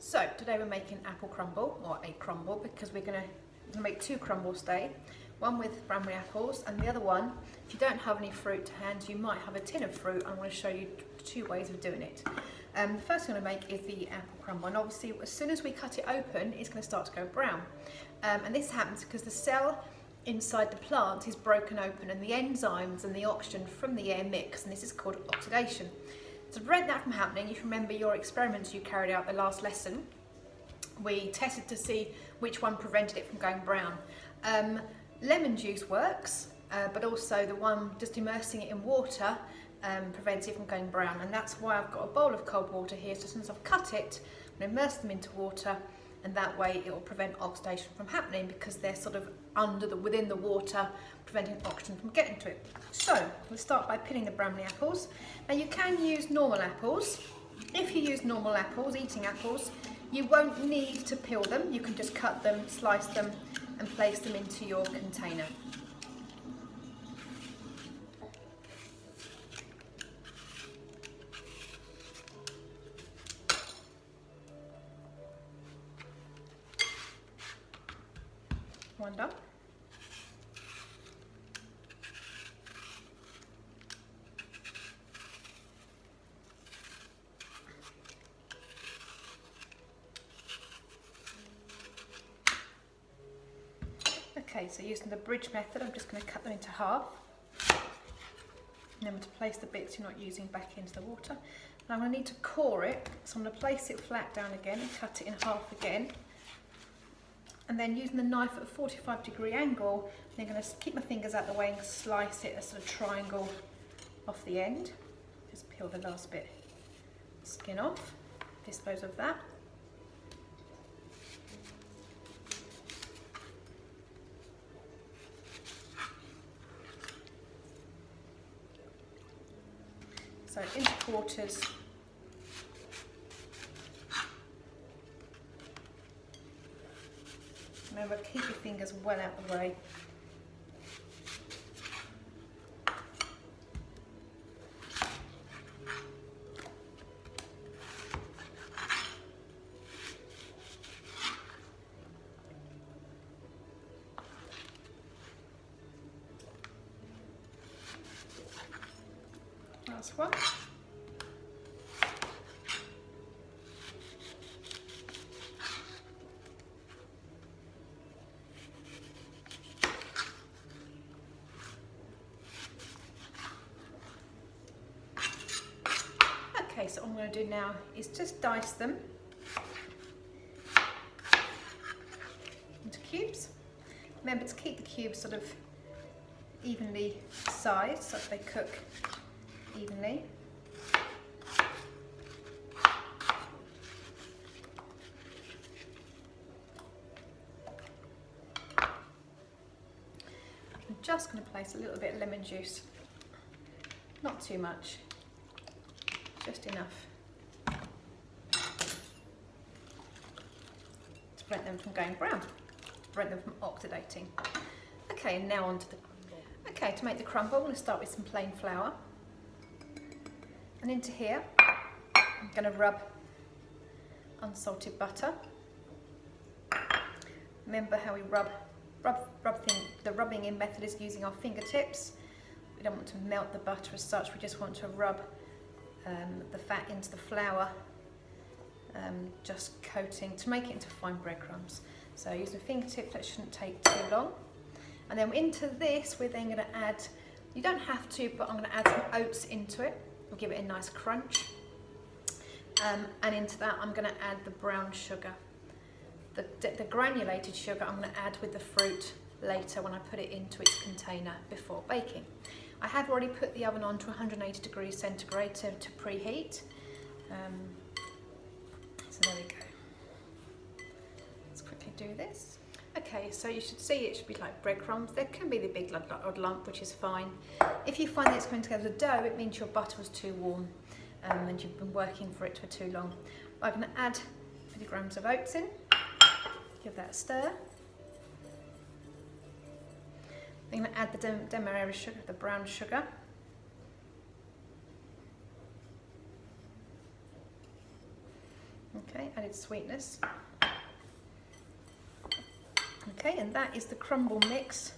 So today we're making apple crumble, or a crumble, because we're going to make two crumbles today. One with cranberry apples and the other one, if you don't have any fruit to hand, you might have a tin of fruit. I'm going to show you two ways of doing it. The first thing I'm going to make is the apple crumble, and obviously as soon as we cut it open it's going to start to go brown. And this happens because the cell inside the plant is broken open and the enzymes and the oxygen from the air mix, and this is called oxidation. To prevent that from happening, if you remember your experiments you carried out the last lesson, we tested to see which one prevented it from going brown. Lemon juice works, but also the one just immersing it in water prevents it from going brown, and that's why I've got a bowl of cold water here. So as soon as I've cut it, I'm going to immerse them into water, and that way it will prevent oxidation from happening because they're sort of within the water, preventing oxygen from getting to it. So we'll start by peeling the brownie apples. Now you can use normal apples. If you use normal apples, eating apples, you won't need to peel them. You can just cut them, slice them, and place them into your container. One done. Okay, so using the bridge method, I'm just going to cut them into half. Remember to place the bits you're not using back into the water. And I'm going to need to core it, so I'm going to place it flat down again and cut it in half again. And then using the knife at a 45-degree angle, I'm going to keep my fingers out of the way and slice it a sort of triangle off the end. Just peel the last bit of skin off, dispose of that. So into quarters. Remember, keep your fingers well out of the way. Last one. Okay, so what I'm going to do now is just dice them into cubes. Remember to keep the cubes sort of evenly sized so that they cook evenly. I'm just going to place a little bit of lemon juice, not too much. Just enough to prevent them from going brown, prevent them from oxidating. Okay, and now on to the crumble. Okay, to make the crumble, I'm going to start with some plain flour. And into here, I'm going to rub unsalted butter. Remember how we the rubbing in method is using our fingertips. We don't want to melt the butter as such, we just want to rub the fat into the flour, just coating to make it into fine breadcrumbs. So using fingertips, that shouldn't take too long. And then into this, we're then going to add, you don't have to, but I'm going to add some oats into it. We'll give it a nice crunch. And into that, I'm going to add the brown sugar. The granulated sugar I'm going to add with the fruit later when I put it into its container before baking. I have already put the oven on to 180 degrees centigrade to preheat. So there we go. Let's quickly do this. Okay, so you should see it should be like breadcrumbs. There can be the big odd lump, which is fine. If you find that it's coming together as a dough, it means your butter was too warm and you've been working for it for too long. I'm going to add 50 grams of oats in. Give that a stir. I'm going to add the demerara sugar, the brown sugar. Okay, added sweetness. Okay, and that is the crumble mix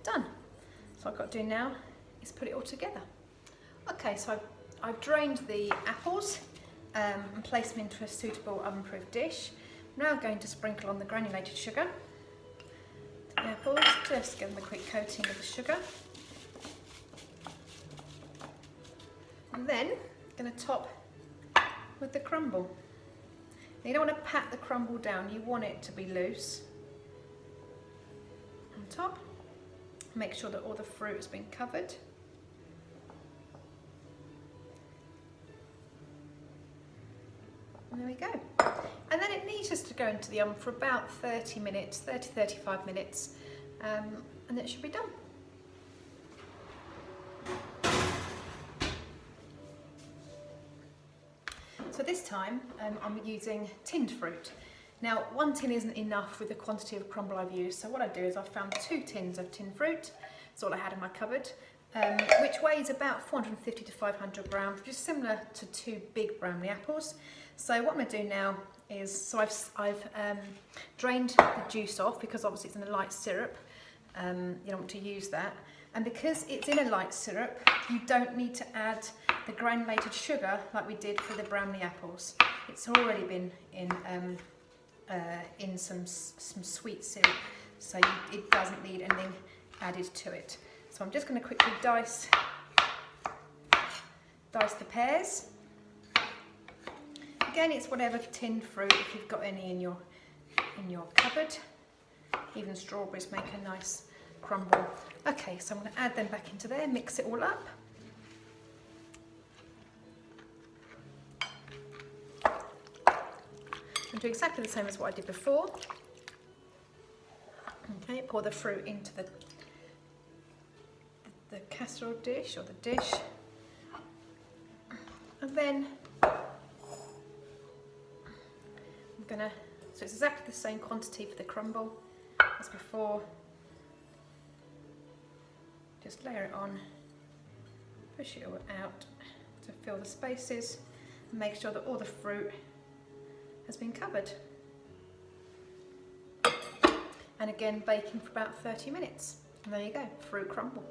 done. So I've got to do now is put it all together. Okay, so I've drained the apples and placed them into a suitable oven-proof dish. I'm now going to sprinkle on the granulated sugar to the apples, just give them a quick coating of the sugar. And then I'm going to top with the crumble. Now, you don't want to pat the crumble down, you want it to be loose. On top, make sure that all the fruit has been covered. And there we go. And then it needs just to go into the oven for about 30 minutes, 30-35 minutes, and it should be done. So this time I'm using tinned fruit. Now, one tin isn't enough with the quantity of crumble I've used, so what I do is I've found 2 tins of tinned fruit. That's all I had in my cupboard, which weighs about 450 to 500 grams, which is similar to 2 big Bramley apples. So what I'm going to do now is, so I've drained the juice off, because obviously it's in a light syrup. You don't want to use that. And because it's in a light syrup, you don't need to add the granulated sugar like we did for the Bramley apples. It's already been in some sweet syrup, so it doesn't need anything added to it. So I'm just going to quickly dice the pears. Again, it's whatever tinned fruit, if you've got any in your cupboard. Even strawberries make a nice crumble. Okay, so I'm going to add them back into there, mix it all up. And do exactly the same as what I did before. Okay, pour the fruit into the casserole dish, or the dish. And then so it's exactly the same quantity for the crumble as before. Just layer it on, push it all out to fill the spaces, and make sure that all the fruit has been covered. And again, baking for about 30 minutes. And there you go, fruit crumble.